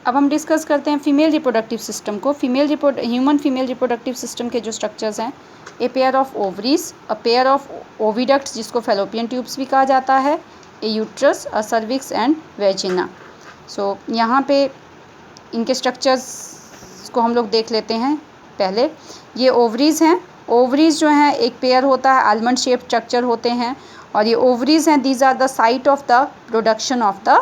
अब हम डिस्कस करते हैं फीमेल रिप्रोडक्टिव सिस्टम को। ह्यूमन फीमेल रिप्रोडक्टिव सिस्टम के जो स्ट्रक्चर्स हैं, a pair of ovaries, a pair of oviducts जिसको फैलोपियन ट्यूब्स भी कहा जाता है, a uterus, a cervix and vagina. So यहाँ पे इनके स्ट्रक्चर्स को हम लोग देख लेते हैं। पहले ये ओवरीज हैं। ओवरीज जो हैं एक पेयर होता है, आलमंड शेप स्ट्रक्चर होते हैं, और ये ओवरीज हैं, these are the site of the production of the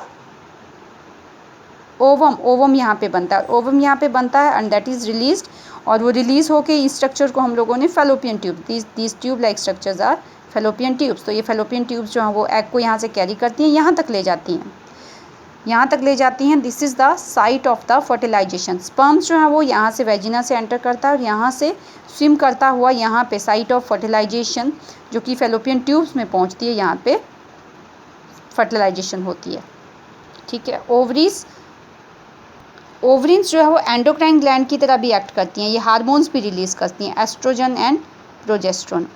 ovum. Ovum यहाँ पे बनता है, ओवम यहाँ पे बनता है एंड दैट इज़ रिलीज्ड, और वो रिलीज़ होके इस स्ट्रक्चर को हम लोगों ने fallopian tube, these tube like structures are fallopian tubes. तो ये फैलोपियन ट्यूब्स जो हैं वो एग को यहाँ से कैरी करती हैं, यहाँ तक ले जाती हैं, यहाँ तक ले जाती हैं। This is the site of the fertilisation. Sperms जो है वो यहाँ से वेजिना से एंटर करता है और यहाँ से स्विम करता हुआ यहाँ पे साइट ऑफ फर्टिलाइजेशन जो कि फैलोपियन ट्यूब्स में पहुँचती है, यहाँ पे फर्टिलाइजेशन होती है। ठीक है। ओवरीज जो है वो एंडोक्राइन ग्लैंड की तरह भी एक्ट करती हैं। ये हार्मोन्स भी रिलीज़ करती हैं, oestrogen and progesterone.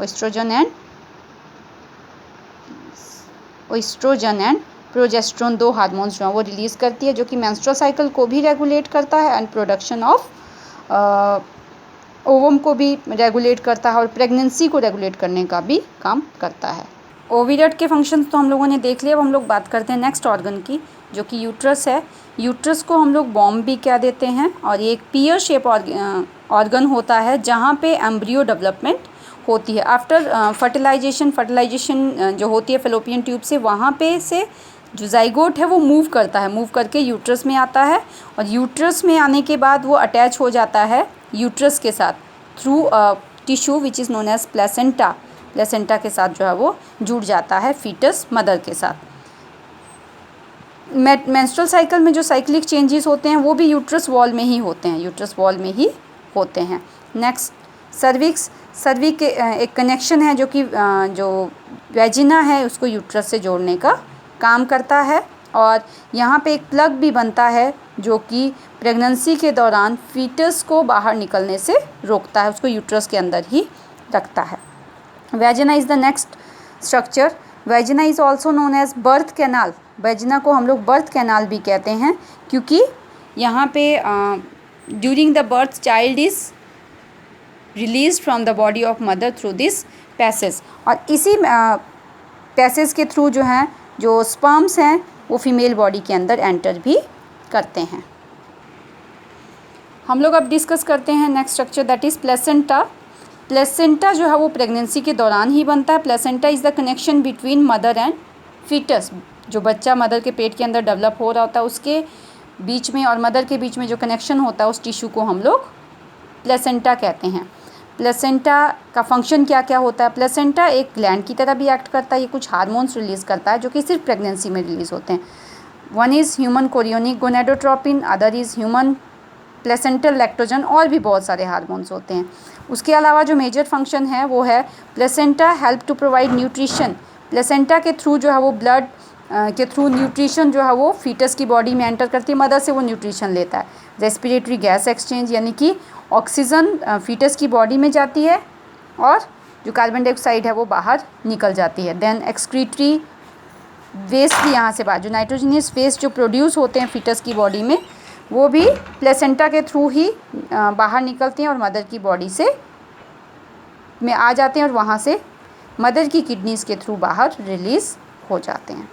Oestrogen and progesterone दो हार्मोन्स जो हैं वो रिलीज़ करती है, जो कि मेंस्ट्रुअल साइकिल को भी रेगुलेट करता है एंड प्रोडक्शन ऑफ ओवम को भी रेगुलेट करता है और प्रेगनेंसी को रेगुलेट करने का भी काम करता है। ओविडक्ट के फंक्शंस तो हम लोगों ने देख लिया। अब हम लोग बात करते हैं नेक्स्ट ऑर्गन की, जो कि यूट्रस है। यूट्रस को हम लोग बॉम्ब भी कह देते हैं, और ये एक पियर शेप ऑर्गन होता है जहाँ पे एम्ब्रियो डेवलपमेंट होती है। आफ्टर फर्टिलाइजेशन जो होती है फैलोपियन ट्यूब से, वहाँ पे से जो जाइगोट है वो मूव करता है, मूव करके यूट्रस में आता है, और यूट्रस में आने के बाद वो अटैच हो जाता है यूट्रस के साथ through tissue which is known as placenta. Placenta के साथ जो है वो जुड़ जाता है फीटस मदर के साथ। मेंस्ट्रुअल साइकिल में जो साइक्लिक चेंजेस होते हैं वो भी यूट्रस वॉल में ही होते हैं, नेक्स्ट सर्विक्स के एक कनेक्शन है जो कि जो वेजिना है उसको यूट्रस से जोड़ने का काम करता है, और यहाँ पे एक प्लग भी बनता है जो कि प्रेगनेंसी के दौरान फीटस को बाहर निकलने से रोकता है, उसको यूट्रस के अंदर ही रखता है। Vagina is the next structure. Vagina is also known as birth canal. Vagina को हम लोग बर्थ कैनाल भी कहते हैं, क्योंकि यहाँ पे during the birth child is release from the body of mother through this passage, और इसी पैसेज के थ्रू जो हैं जो स्पर्म्स हैं वो फीमेल बॉडी के अंदर एंटर भी करते हैं। हम लोग अब डिस्कस करते हैं next structure, that is placenta. Placenta जो है वो प्रेगनेंसी के दौरान ही बनता है। Placenta is the connection between mother and foetus. जो बच्चा मदर के पेट के अंदर डेवलप हो रहा होता है उसके बीच में और मदर के बीच में जो कनेक्शन होता है उस टिश्यू को हम लोग प्लेसेंटा कहते हैं। प्लेसेंटा का फंक्शन क्या क्या होता है? प्लेसेंटा एक ग्लैंड की तरह भी एक्ट करता है। ये कुछ हार्मोन्स रिलीज़ करता है जो कि सिर्फ प्रेगनेंसी में रिलीज़ होते हैं। One is human chorionic gonadotropin, other is human placental lactogen, और भी बहुत सारे हार्मोन्स होते हैं। उसके अलावा जो मेजर फंक्शन है वो है placenta help to provide nutrition. Placenta के थ्रू जो है वो ब्लड के थ्रू न्यूट्रिशन जो है वो फीटस की बॉडी में एंटर करती है, मदर से वो न्यूट्रिशन लेता है। रेस्पिरेटरी गैस एक्सचेंज, यानी कि ऑक्सीजन फीटस की बॉडी में जाती है और जो कार्बन डाइऑक्साइड है वो बाहर निकल जाती है। देन एक्सक्रीटरी वेस्ट भी यहाँ से बाहर, जो नाइट्रोजनियस वेस्ट जो प्रोड्यूस होते हैं फीटस की बॉडी में, वो भी प्लेसेंटा के थ्रू ही बाहर निकलते हैं और मदर की बॉडी से में आ जाते हैं, और वहाँ से मदर की किडनीज़ के थ्रू बाहर रिलीज़ हो जाते हैं।